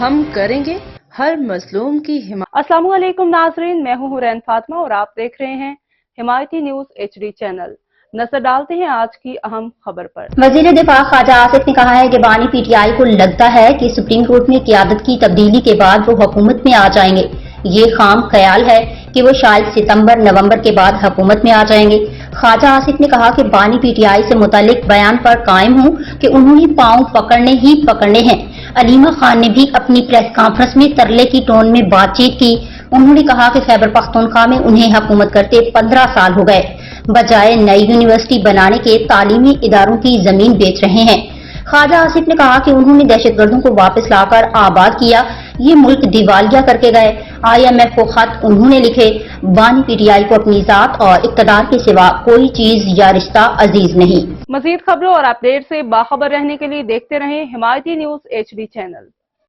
हम करेंगे हर मजलूम की हिमायत। अस्सलाम वालेकुम नाजरीन, मैं हूं हुरैन फातिमा और आप देख रहे हैं हिमायती न्यूज HD चैनल। नजर डालते हैं आज की अहम खबर पर। वजीर दिफा ख्वाजा आसिफ ने कहा है कि बानी PTI को लगता है कि सुप्रीम कोर्ट में क़यादत की तब्दीली के बाद वो हुकूमत में आ जाएंगे। ये खाम ख्याल है कि वो शायद सितंबर नवंबर के बाद हुकूमत में आ जाएंगे। ख्वाजा आसिफ ने कहा कि बानी PTI से मुतालिक बयान पर कायम हूँ कि उन्होंने पांव पकड़ने ही पकड़ने हैं। अलीमा खान ने भी अपनी प्रेस कॉन्फ्रेंस में तरले की टोन में बातचीत की। उन्होंने कहा कि खैबर पख्तूनख्वा में उन्हें हुकूमत करते 15 साल हो गए, बजाय नई यूनिवर्सिटी बनाने के तालीमी इदारों की जमीन बेच रहे हैं। ख्वाजा आसिफ ने कहा कि उन्होंने दहशतगर्दों को वापस लाकर आबाद किया, ये मुल्क दिवालिया करके गए। IMF को खत उन्होंने लिखे। बानी PTI को अपनी जात और इक़्तिदार के सिवा कोई चीज या रिश्ता अजीज नहीं। मजीद खबरों और अपडेट से बाखबर रहने के लिए देखते रहें हिमायती न्यूज HD चैनल।